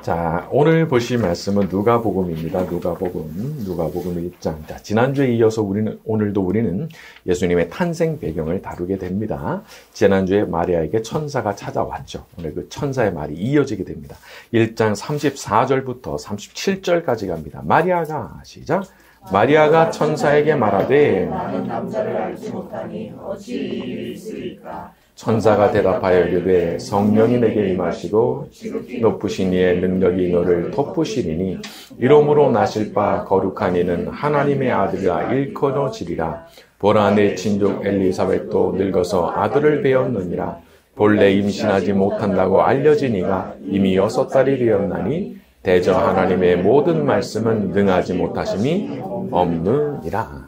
자, 오늘 보실 말씀은 누가복음입니다. 누가복음 1장. 자, 지난주에 이어서 오늘도 우리는 예수님의 탄생 배경을 다루게 됩니다. 지난주에 마리아에게 천사가 찾아왔죠. 오늘 그 천사의 말이 이어지게 됩니다. 1장 34절부터 37절까지 갑니다. 마리아가, 시작. 마리아가 천사에게 말하되 나는 남자를 알지 못하니 어찌 이 일이 있으리까. 천사가 대답하여 이르되 성령이 내게 임하시고 높으신 이의 능력이 너를 덮으시리니 이러므로 나실 바 거룩한 이는 하나님의 아들이라 일컬어지리라. 보라 내 친족 엘리사벳도 늙어서 아들을 배었느니라. 본래 임신하지 못한다고 알려진 이가 이미 6달이 되었나니 대저 하나님의 모든 말씀은 능하지 못하심이 없느니라.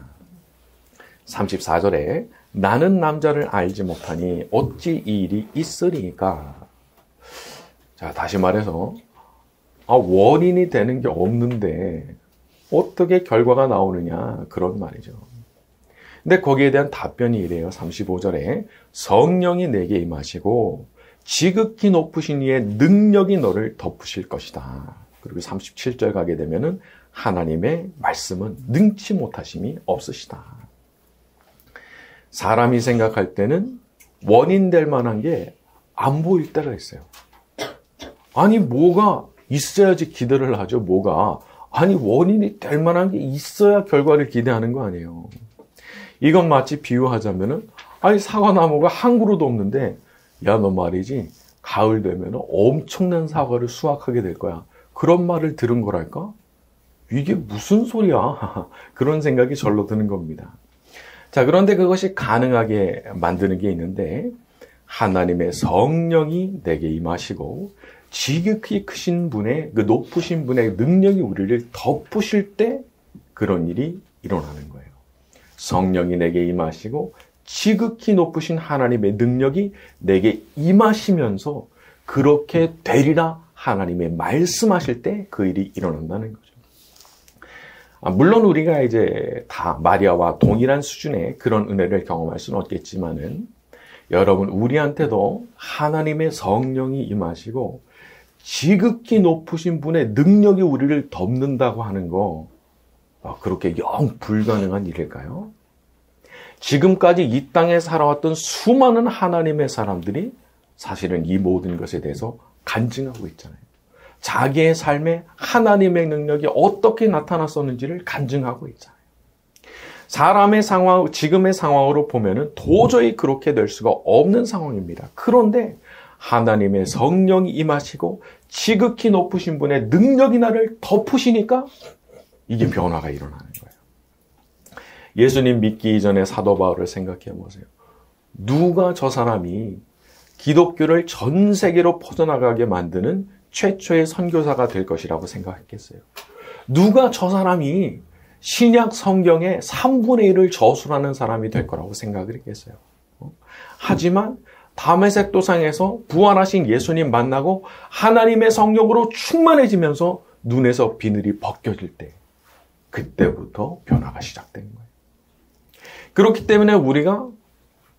34절에 나는 남자를 알지 못하니 어찌 이 일이 있으리까. 자, 다시 말해서 원인이 되는 게 없는데 어떻게 결과가 나오느냐, 그런 말이죠. 근데 거기에 대한 답변이 이래요. 35절에 성령이 내게 임하시고 지극히 높으신 이의 능력이 너를 덮으실 것이다. 그리고 37절 가게 되면은 하나님의 말씀은 능치 못하심이 없으시다. 사람이 생각할 때는 원인 될 만한 게 안 보일 때가 있어요. 아니, 뭐가 있어야지 기대를 하죠, 뭐가. 아니, 원인이 될 만한 게 있어야 결과를 기대하는 거 아니에요. 이건 마치 비유하자면은, 아니, 사과나무가 한 그루도 없는데, 야, 너 말이지, 가을 되면 엄청난 사과를 수확하게 될 거야. 그런 말을 들은 거랄까? 이게 무슨 소리야? 그런 생각이 절로 드는 겁니다. 자, 그런데 그것이 가능하게 만드는 게 있는데 하나님의 성령이 내게 임하시고 지극히 크신 분의, 그 높으신 분의 능력이 우리를 덮으실 때 그런 일이 일어나는 거예요. 성령이 내게 임하시고 지극히 높으신 하나님의 능력이 내게 임하시면서 그렇게 되리라 하나님의 말씀하실 때 그 일이 일어난다는 거죠. 물론 우리가 이제 다 마리아와 동일한 수준의 그런 은혜를 경험할 수는 없겠지만은 여러분, 우리한테도 하나님의 성령이 임하시고 지극히 높으신 분의 능력이 우리를 덮는다고 하는 거, 그렇게 영 불가능한 일일까요? 지금까지 이 땅에 살아왔던 수많은 하나님의 사람들이 사실은 이 모든 것에 대해서 간증하고 있잖아요. 자기의 삶에 하나님의 능력이 어떻게 나타났었는지를 간증하고 있잖아요. 사람의 상황, 지금의 상황으로 보면은 도저히 그렇게 될 수가 없는 상황입니다. 그런데 하나님의 성령이 임하시고 지극히 높으신 분의 능력이 나를 덮으시니까 이게 변화가 일어나는 거예요. 예수님 믿기 이전에 사도 바울을 생각해 보세요. 누가 저 사람이 기독교를 전 세계로 퍼져나가게 만드는 최초의 선교사가 될 것이라고 생각했겠어요? 누가 저 사람이 신약 성경의 3분의 1을 저술하는 사람이 될 거라고 생각을 했겠어요? 하지만 다메섹 도상에서 부활하신 예수님 만나고 하나님의 성령으로 충만해지면서 눈에서 비늘이 벗겨질 때 그때부터 변화가 시작된 거예요. 그렇기 때문에 우리가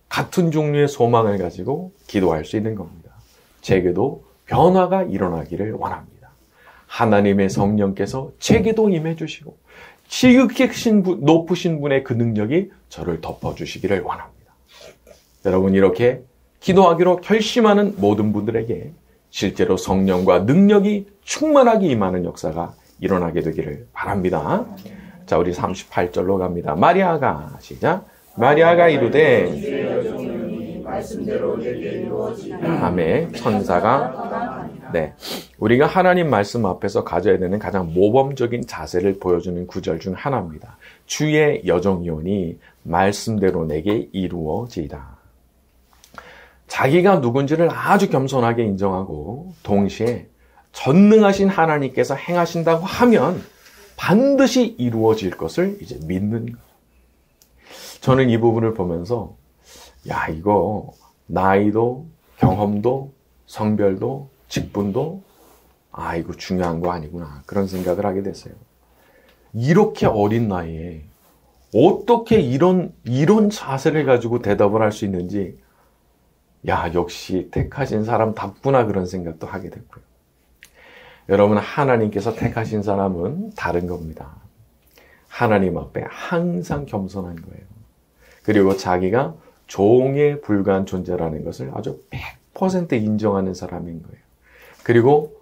같은 종류의 소망을 가지고 기도할 수 있는 겁니다. 제게도 변화가 일어나기를 원합니다. 하나님의 성령께서 제게도 임해 주시고 지극히 높으신 분의 그 능력이 저를 덮어주시기를 원합니다. 여러분, 이렇게 기도하기로 결심하는 모든 분들에게 실제로 성령과 능력이 충만하게 임하는 역사가 일어나게 되기를 바랍니다. 자, 우리 38절로 갑니다. 마리아가, 시작. 마리아가 이르되 말씀대로 내게 이루어지리라. 아멘. 천사가, 네, 우리가 하나님 말씀 앞에서 가져야 되는 가장 모범적인 자세를 보여주는 구절 중 하나입니다. 주의 여정이오니 말씀대로 내게 이루어지리라. 자기가 누군지를 아주 겸손하게 인정하고 동시에 전능하신 하나님께서 행하신다고 하면 반드시 이루어질 것을 이제 믿는 거예요. 저는 이 부분을 보면서 야, 이거 나이도 경험도 성별도 직분도 이거 중요한 거 아니구나, 그런 생각을 하게 됐어요. 이렇게 어린 나이에 어떻게 이런 자세를 가지고 대답을 할 수 있는지, 야, 역시 택하신 사람답구나, 그런 생각도 하게 됐고요. 여러분, 하나님께서 택하신 사람은 다른 겁니다. 하나님 앞에 항상 겸손한 거예요. 그리고 자기가 종에 불과한 존재라는 것을 아주 100% 인정하는 사람인 거예요. 그리고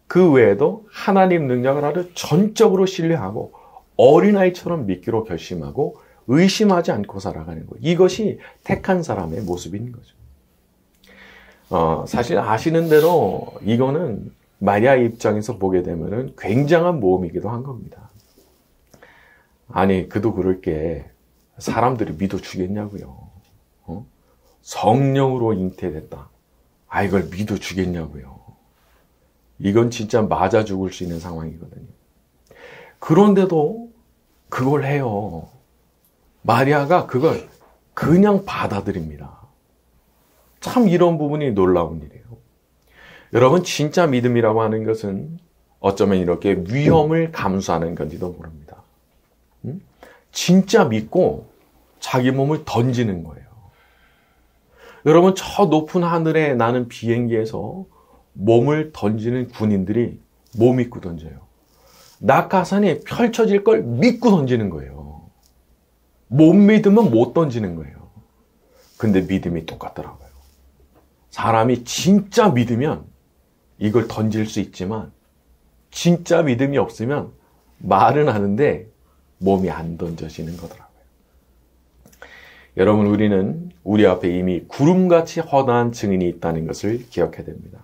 그 외에도 하나님 능력을 아주 전적으로 신뢰하고 어린아이처럼 믿기로 결심하고 의심하지 않고 살아가는 거예요. 이것이 택한 사람의 모습인 거죠. 사실 아시는 대로 이거는 마리아의 입장에서 보게 되면은 굉장한 모험이기도 한 겁니다. 아니, 그도 그럴 게 사람들이 믿어주겠냐고요. 성령으로 잉태됐다. 이걸 믿어주겠냐고요. 이건 진짜 맞아 죽을 수 있는 상황이거든요. 그런데도 그걸 해요. 마리아가 그걸 그냥 받아들입니다. 참 이런 부분이 놀라운 일이에요. 여러분, 진짜 믿음이라고 하는 것은 어쩌면 이렇게 위험을 감수하는 건지도 모릅니다. 진짜 믿고 자기 몸을 던지는 거예요. 여러분, 저 높은 하늘에 나는 비행기에서 몸을 던지는 군인들이 뭐 믿고 던져요? 낙하산이 펼쳐질 걸 믿고 던지는 거예요. 못 믿으면 못 던지는 거예요. 근데 믿음이 똑같더라고요. 사람이 진짜 믿으면 이걸 던질 수 있지만 진짜 믿음이 없으면 말은 하는데 몸이 안 던져지는 거더라고요. 여러분, 우리는 우리 앞에 이미 구름같이 허다한 증인이 있다는 것을 기억해야 됩니다.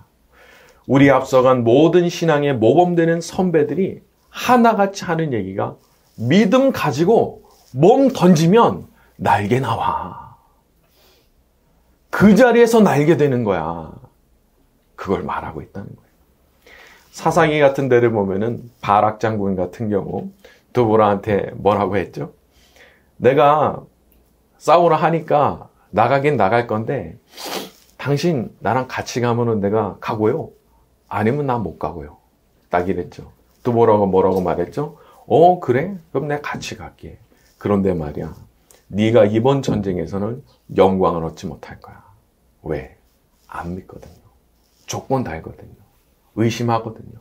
우리 앞서간 모든 신앙의 모범되는 선배들이 하나같이 하는 얘기가 믿음 가지고 몸 던지면 날개 나와. 그 자리에서 날게 되는 거야. 그걸 말하고 있다는 거예요. 사사기 같은 데를 보면은 바락 장군 같은 경우 드보라한테 뭐라고 했죠? 내가 싸우라 하니까 나가긴 나갈 건데 당신 나랑 같이 가면은 내가 가고요. 아니면 나 못 가고요. 딱 이랬죠. 또 뭐라고 말했죠? 그래? 그럼 내가 같이 갈게. 그런데 말이야, 네가 이번 전쟁에서는 영광을 얻지 못할 거야. 왜? 안 믿거든요. 조건 달거든요. 의심하거든요.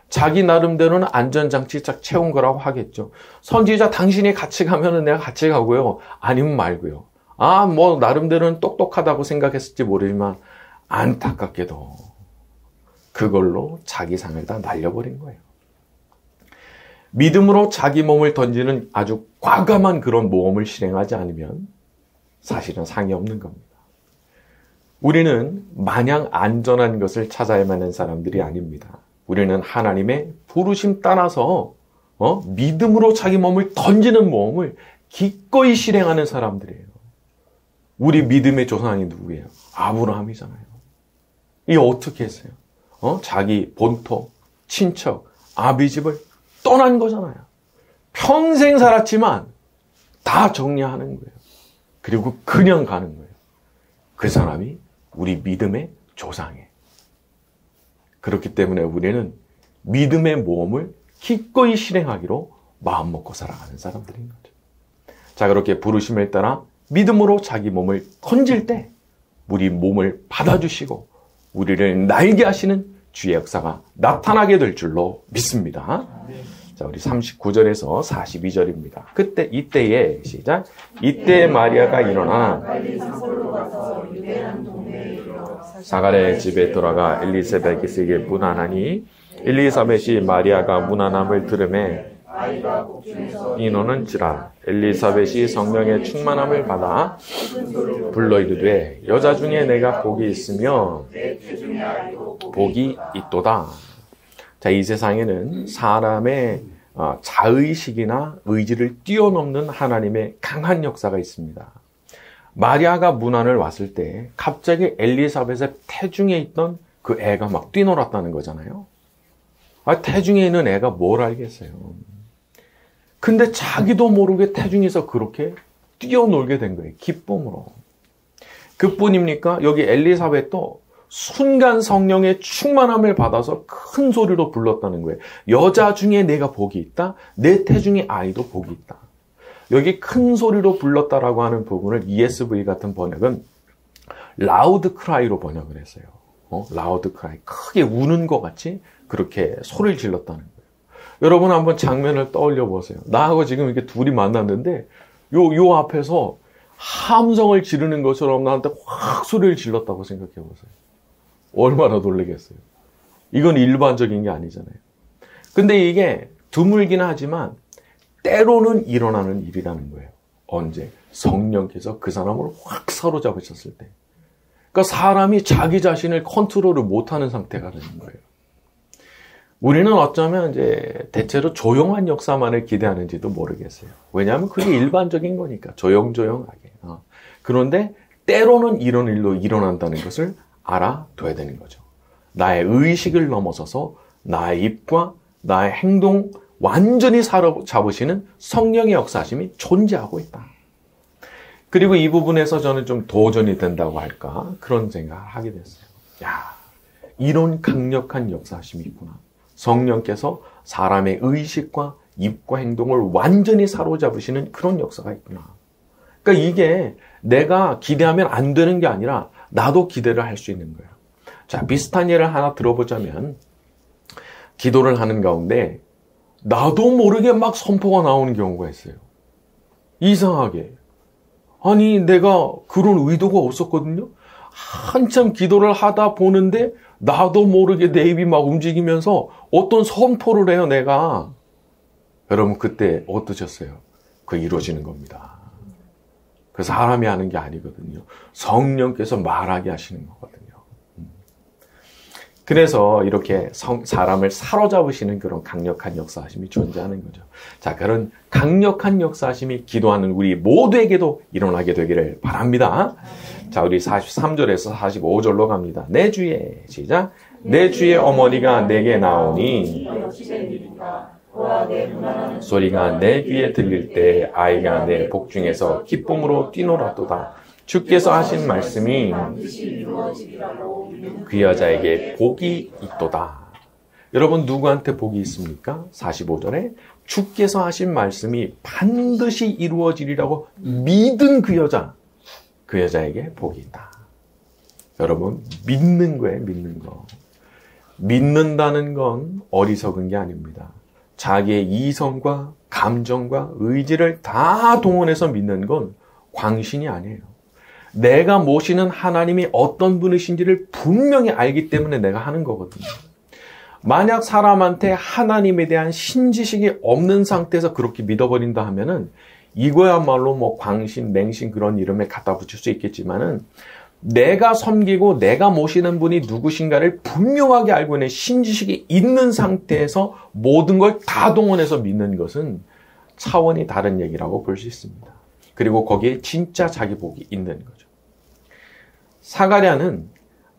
자기 나름대로는 안전장치 쫙 채운 거라고 하겠죠. 선지자 당신이 같이 가면은 내가 같이 가고요. 아니면 말고요. 뭐 나름대로는 똑똑하다고 생각했을지 모르지만 안타깝게도 그걸로 자기 상을 다 날려버린 거예요. 믿음으로 자기 몸을 던지는 아주 과감한 그런 모험을 실행하지 않으면 사실은 상이 없는 겁니다. 우리는 마냥 안전한 것을 찾아야만 하는 사람들이 아닙니다. 우리는 하나님의 부르심 따라서 믿음으로 자기 몸을 던지는 모험을 기꺼이 실행하는 사람들이에요. 우리 믿음의 조상이 누구예요? 아브라함이잖아요. 이 어떻게 했어요? 자기 본토, 친척, 아비집을 떠난 거잖아요. 평생 살았지만 다 정리하는 거예요. 그리고 그냥 가는 거예요. 그 사람이 우리 믿음의 조상이에요. 그렇기 때문에 우리는 믿음의 모험을 기꺼이 실행하기로 마음먹고 살아가는 사람들인 거죠. 자, 그렇게 부르심을 따라 믿음으로 자기 몸을 던질 때 우리 몸을 받아주시고 우리를 날게 하시는 주의 역사가 나타나게 될 줄로 믿습니다. 자, 우리 39절에서 42절입니다. 이때에 시작. 이때 마리아가 일어나 사가랴의 집에 돌아가 엘리사벳에게 문안하니 엘리사벳이 마리아가 문안함을 들으매 인원은지라 엘리사벳이 성령의 충만함을 받아 불러 이르되 여자 중에 내가 복이 있으며 복이 있도다. 자, 이 세상에는 사람의 자의식이나 의지를 뛰어넘는 하나님의 강한 역사가 있습니다. 마리아가 문안을 왔을 때 갑자기 엘리사벳의 태중에 있던 그 애가 막 뛰놀았다는 거잖아요. 태중에 있는 애가 뭘 알겠어요. 근데 자기도 모르게 태중에서 그렇게 뛰어놀게 된 거예요. 기쁨으로. 그뿐입니까? 여기 엘리사벳도 순간 성령의 충만함을 받아서 큰 소리로 불렀다는 거예요. 여자 중에 내가 복이 있다. 내 태중의 아이도 복이 있다. 여기 큰 소리로 불렀다라고 하는 부분을 ESV 같은 번역은 라우드 크라이로 번역을 했어요. 라우드 크라이. 크게 우는 것 같이 그렇게 소리를 질렀다는 거예요. 여러분 한번 장면을 떠올려 보세요. 나하고 지금 이렇게 둘이 만났는데 요 앞에서 함성을 지르는 것처럼 나한테 확 소리를 질렀다고 생각해 보세요. 얼마나 놀라겠어요. 이건 일반적인 게 아니잖아요. 근데 이게 드물긴 하지만 때로는 일어나는 일이라는 거예요. 언제? 성령께서 그 사람을 확 사로잡으셨을 때. 그러니까 사람이 자기 자신을 컨트롤을 못하는 상태가 되는 거예요. 우리는 어쩌면 이제 대체로 조용한 역사만을 기대하는지도 모르겠어요. 왜냐하면 그게 일반적인 거니까 조용조용하게. 그런데 때로는 이런 일도 일어난다는 것을 알아둬야 되는 거죠. 나의 의식을 넘어서서 나의 입과 나의 행동 완전히 사로잡으시는 성령의 역사심이 존재하고 있다. 그리고 이 부분에서 저는 좀 도전이 된다고 할까 그런 생각을 하게 됐어요. 야, 이런 강력한 역사심이 있구나. 성령께서 사람의 의식과 입과 행동을 완전히 사로잡으시는 그런 역사가 있구나. 그러니까 이게 내가 기대하면 안 되는 게 아니라 나도 기대를 할 수 있는 거예요. 자, 비슷한 예를 하나 들어보자면 기도를 하는 가운데 나도 모르게 막 선포가 나오는 경우가 있어요. 이상하게. 아니 내가 그런 의도가 없었거든요. 한참 기도를 하다 보는데 나도 모르게 내 입이 막 움직이면서 어떤 선포를 해요 내가. 여러분 그때 어떠셨어요? 그거 이루어지는 겁니다. 그 사람이 하는 게 아니거든요. 성령께서 말하게 하시는 거거든요. 그래서 이렇게 사람을 사로잡으시는 그런 강력한 역사하심이 존재하는 거죠. 자, 그런 강력한 역사하심이 기도하는 우리 모두에게도 일어나게 되기를 바랍니다. 자, 우리 43절에서 45절로 갑니다. 내 주에 시작. 내 주의 어머니가 내게 나오니 소리가 내 귀에 들릴 때 아이가 내 복중에서 기쁨으로 뛰놀았도다. 주께서 하신 말씀이 그 여자에게 복이 있도다. 여러분 누구한테 복이 있습니까? 45절에 주께서 하신 말씀이 반드시 이루어지리라고 믿은 그 여자에게 복이 있다. 여러분 믿는 거예요. 믿는 거. 믿는다는 건 어리석은 게 아닙니다. 자기의 이성과 감정과 의지를 다 동원해서 믿는 건 광신이 아니에요. 내가 모시는 하나님이 어떤 분이신지를 분명히 알기 때문에 내가 하는 거거든요. 만약 사람한테 하나님에 대한 신지식이 없는 상태에서 그렇게 믿어버린다 하면은 이거야말로 뭐 광신, 맹신 그런 이름에 갖다 붙일 수 있겠지만은 내가 섬기고 내가 모시는 분이 누구신가를 분명하게 알고 있는 신지식이 있는 상태에서 모든 걸 다 동원해서 믿는 것은 차원이 다른 얘기라고 볼 수 있습니다. 그리고 거기에 진짜 자기 복이 있는 거죠. 사가랴는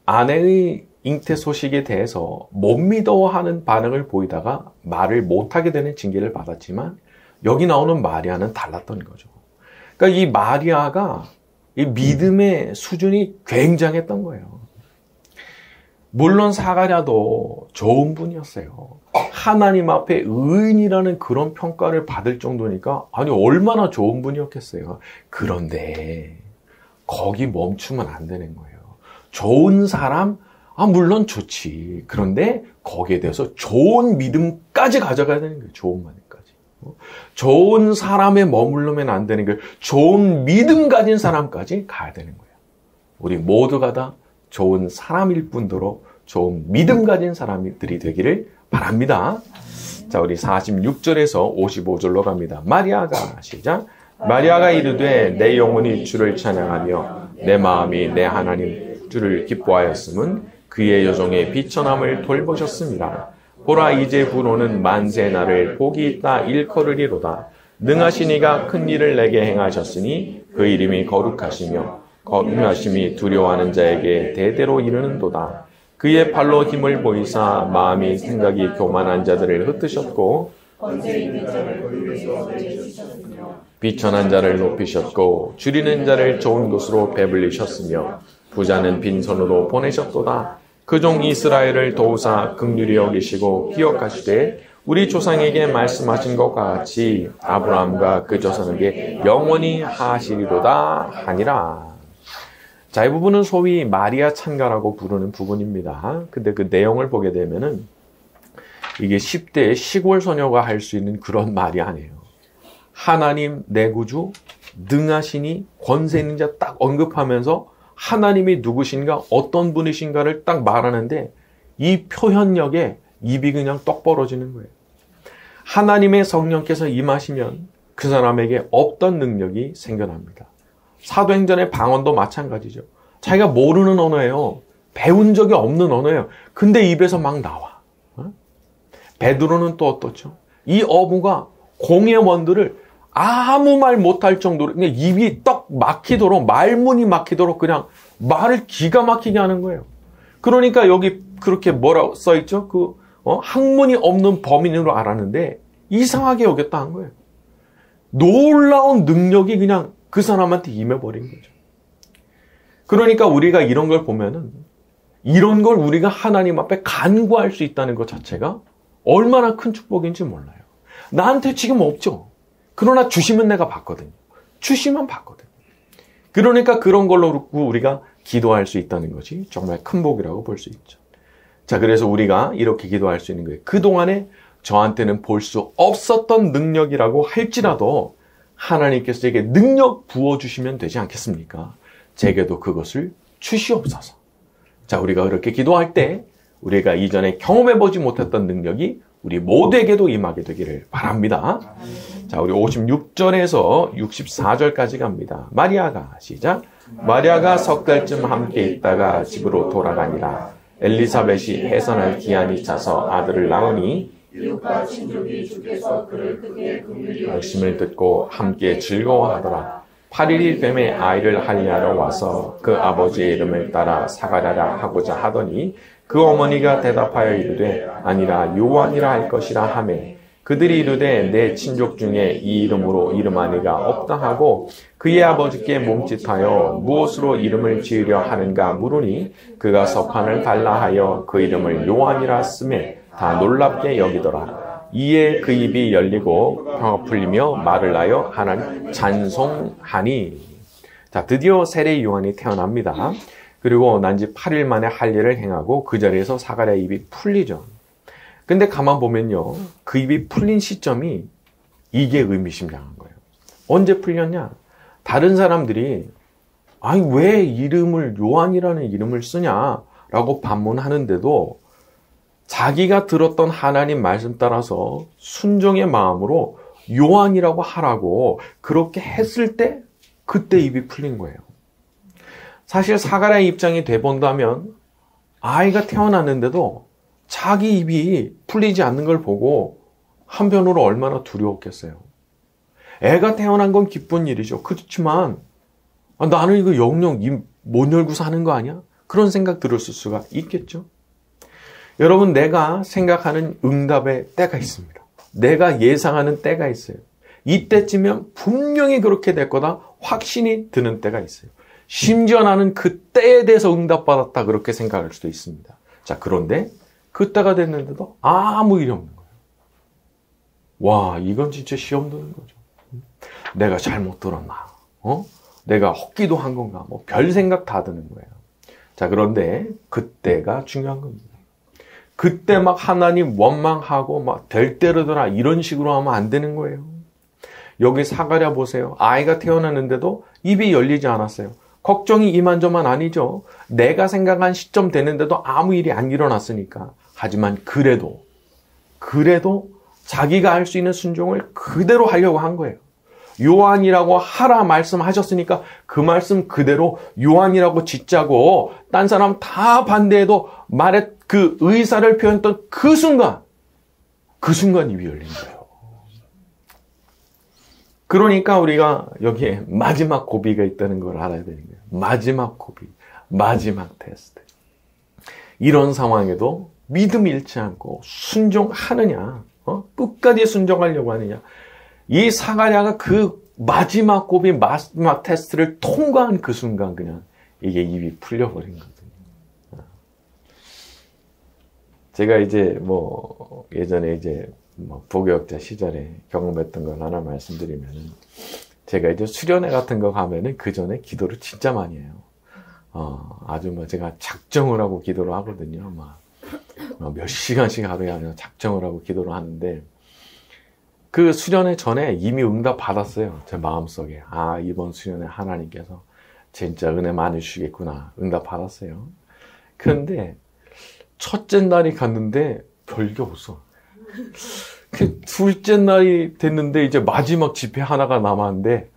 아내의 잉태 소식에 대해서 못 믿어하는 반응을 보이다가 말을 못하게 되는 징계를 받았지만 여기 나오는 마리아는 달랐던 거죠. 그러니까 이 마리아가 이 믿음의 수준이 굉장했던 거예요. 물론 사가랴도 좋은 분이었어요. 하나님 앞에 의인이라는 그런 평가를 받을 정도니까 아니 얼마나 좋은 분이었겠어요. 그런데 거기 멈추면 안 되는 거예요. 좋은 사람, 물론 좋지. 그런데 거기에 대해서 좋은 믿음까지 가져가야 되는 거예요. 좋은 마음까지. 좋은 사람에 머물르면 안 되는 거예요. 좋은 믿음 가진 사람까지 가야 되는 거예요. 우리 모두가 다 좋은 사람일 뿐더러 좋은 믿음 가진 사람들이 되기를 바랍니다. 자, 우리 46절에서 55절로 갑니다. 마리아가 시작. 마리아가 이르되 내 영혼이 주를 찬양하며 내 마음이 내 하나님 주를 기뻐하였음은 그의 여종의 비천함을 돌보셨습니다. 보라 이제 부로는 만세 나를 복이 있다 일컬으리로다. 능하신 이가 큰 일을 내게 행하셨으니 그 이름이 거룩하시며 거룩하심이 두려워하는 자에게 대대로 이르는도다. 그의 팔로 힘을 보이사 마음이 생각이 교만한 자들을 흩으셨고 비천한 자를 높이셨고 줄이는 자를 좋은 곳으로 배불리셨으며 부자는 빈손으로 보내셨도다. 그 종 이스라엘을 도우사 긍휼히 여기시고 기억하시되 우리 조상에게 말씀하신 것과 같이 아브라함과 그 조상에게 영원히 하시리로다 하니라. 자, 이 부분은 소위 마리아 찬가라고 부르는 부분입니다. 근데 그 내용을 보게 되면은 이게 10대의 시골 소녀가 할 수 있는 그런 말이 아니에요. 하나님 내 구주 능하시니 권세 있는 자 딱 언급하면서 하나님이 누구신가 어떤 분이신가를 딱 말하는데 이 표현력에 입이 그냥 떡 벌어지는 거예요. 하나님의 성령께서 임하시면 그 사람에게 없던 능력이 생겨납니다. 사도행전의 방언도 마찬가지죠. 자기가 모르는 언어예요. 배운 적이 없는 언어예요. 근데 입에서 막 나와. 베드로는 또 어떻죠? 이 어부가 공의 원들을 아무 말 못할 정도로 그냥 입이 떡 막히도록 말문이 막히도록 그냥 말을 기가 막히게 하는 거예요. 그러니까 여기 그렇게 뭐라고 써있죠? 학문이 없는 범인으로 알았는데 이상하게 여겼다 한 거예요. 놀라운 능력이 그냥 그 사람한테 임해버린 거죠. 그러니까 우리가 이런 걸 보면은 이런 걸 우리가 하나님 앞에 간구할 수 있다는 것 자체가 얼마나 큰 축복인지 몰라요. 나한테 지금 없죠. 그러나 주시면 내가 받거든요. 주시면 받거든요. 그러니까 그런 걸로 우리가 기도할 수 있다는 것이 정말 큰 복이라고 볼 수 있죠. 자, 그래서 우리가 이렇게 기도할 수 있는 거예요. 그동안에 저한테는 볼 수 없었던 능력이라고 할지라도 하나님께서 제게 능력 부어주시면 되지 않겠습니까? 제게도 그것을 주시옵소서. 자, 우리가 그렇게 기도할 때 우리가 이전에 경험해보지 못했던 능력이 우리 모두에게도 임하게 되기를 바랍니다. 자, 우리 56절에서 64절까지 갑니다. 마리아가 시작. 마리아가 석 달쯤 함께 있다가 집으로 돌아가니라. 엘리사벳이 해산할 기한이 차서 아들을 낳으니 이웃과 친족이 주께서 그를 크게 긍휼히 말씀을 듣고 함께 즐거워하더라. 8일이 뱀에 아이를 할례하러 와서 그 아버지의 이름을 따라 사가랴라 하고자 하더니 그 어머니가 대답하여 이르되 아니라 요한이라 할 것이라 하매 그들이 이르되 내 친족 중에 이 이름으로 이름하니가 없다 하고 그의 아버지께 몸짓하여 무엇으로 이름을 지으려 하는가 물으니 그가 석판을 달라 하여 그 이름을 요한이라 쓰매 다 놀랍게 여기더라. 이에 그 입이 열리고 혀가 풀리며 말을 하여 하나님 찬송하니. 자, 드디어 세례 요한이 태어납니다. 그리고 난 지 8일 만에 할례를 행하고 그 자리에서 사가랴 입이 풀리죠. 근데 가만 보면요, 그 입이 풀린 시점이 이게 의미심장한 거예요. 언제 풀렸냐? 다른 사람들이 아니 왜 이름을 요한이라는 이름을 쓰냐라고 반문하는데도 자기가 들었던 하나님 말씀 따라서 순종의 마음으로 요한이라고 하라고 그렇게 했을 때 그때 입이 풀린 거예요. 사실 사가랴의 입장이 돼본다면 아이가 태어났는데도 자기 입이 풀리지 않는 걸 보고 한편으로 얼마나 두려웠겠어요. 애가 태어난 건 기쁜 일이죠. 그렇지만 나는 이거 영영 입 못 열고 사는 거 아니야? 그런 생각 들었을 수가 있겠죠. 여러분, 내가 생각하는 응답의 때가 있습니다. 내가 예상하는 때가 있어요. 이때쯤이면 분명히 그렇게 될 거다 확신이 드는 때가 있어요. 심지어 나는 그 때에 대해서 응답받았다 그렇게 생각할 수도 있습니다. 자, 그런데 그 때가 됐는데도 아무 일이 없는 거예요. 와, 이건 진짜 시험 드는 거죠. 내가 잘못 들었나? 내가 헛기도 한 건가? 뭐 별 생각 다 드는 거예요. 자, 그런데 그때가 중요한 겁니다. 그때 막 하나님 원망하고 막 될 대로 되라 이런 식으로 하면 안 되는 거예요. 여기 사가랴 보세요. 아이가 태어났는데도 입이 열리지 않았어요. 걱정이 이만저만 아니죠. 내가 생각한 시점 되는데도 아무 일이 안 일어났으니까. 하지만 그래도 자기가 할 수 있는 순종을 그대로 하려고 한 거예요. 요한이라고 하라 말씀하셨으니까 그 말씀 그대로 요한이라고 짓자고 딴 사람 다 반대해도 말에 그 의사를 표현했던 그 순간 입이 열린 거예요. 그러니까 우리가 여기에 마지막 고비가 있다는 걸 알아야 되는 거예요. 마지막 고비, 마지막 테스트. 이런 상황에도 믿음 잃지 않고 순종하느냐, 끝까지 순종하려고 하느냐. 이 사가랴가 그 마지막 고비, 마지막 테스트를 통과한 그 순간 그냥 이게 입이 풀려버린 거거든요. 제가 이제 예전에 이제 부교역자 시절에 경험했던 걸 하나 말씀드리면은 제가 이제 수련회 같은 거 가면은 그 전에 기도를 진짜 많이 해요. 아주 제가 작정을 하고 기도를 하거든요. 몇 시간씩 하루에 그냥 작정을 하고 기도를 하는데 그 수련회 전에 이미 응답 받았어요. 제 마음속에. 아, 이번 수련회 하나님께서 진짜 은혜 많이 주시겠구나. 응답 받았어요. 그런데 첫째 날이 갔는데 별게 없어. 그 둘째 날이 됐는데 이제 마지막 집회 하나가 남았는데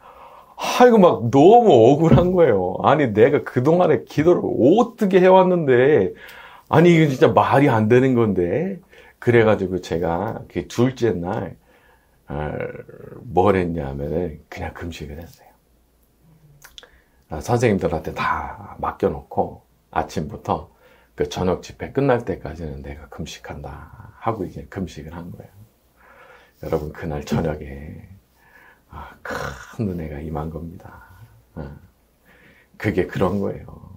아이고 막 너무 억울한 거예요. 아니 내가 그동안에 기도를 어떻게 해왔는데 아니 이거 진짜 말이 안 되는 건데 그래가지고 제가 그 둘째 날 뭘 했냐면 그냥 금식을 했어요. 선생님들한테 다 맡겨놓고 아침부터 그 저녁 집회 끝날 때까지는 내가 금식한다 하고 이제 금식을 한 거예요. 여러분 그날 저녁에 큰 은혜가 임한 겁니다. 그게 그런 거예요.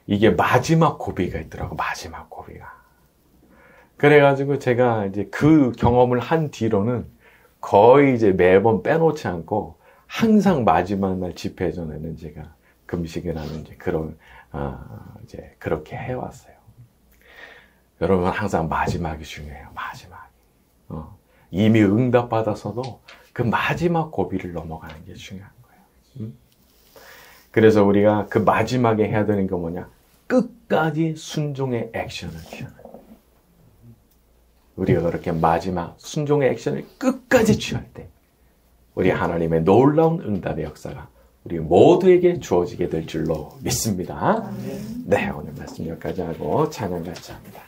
이게 마지막 고비가 있더라고. 마지막 고비가. 그래가지고 제가 이제 그 경험을 한 뒤로는 거의 이제 매번 빼놓지 않고 항상 마지막 날 집회 전에는 제가 금식을 하는 이제 그런 이제 그렇게 해왔어요. 여러분 항상 마지막이 중요해요. 마지막. 이미 응답 받아서도 그 마지막 고비를 넘어가는 게 중요한 거예요. 그래서 우리가 그 마지막에 해야 되는 게 뭐냐? 끝까지 순종의 액션을 취하는 거예요. 우리가 그렇게 마지막 순종의 액션을 끝까지 취할 때 우리 하나님의 놀라운 응답의 역사가 우리 모두에게 주어지게 될 줄로 믿습니다. 네, 오늘 말씀 여기까지 하고 찬양 같이 합니다.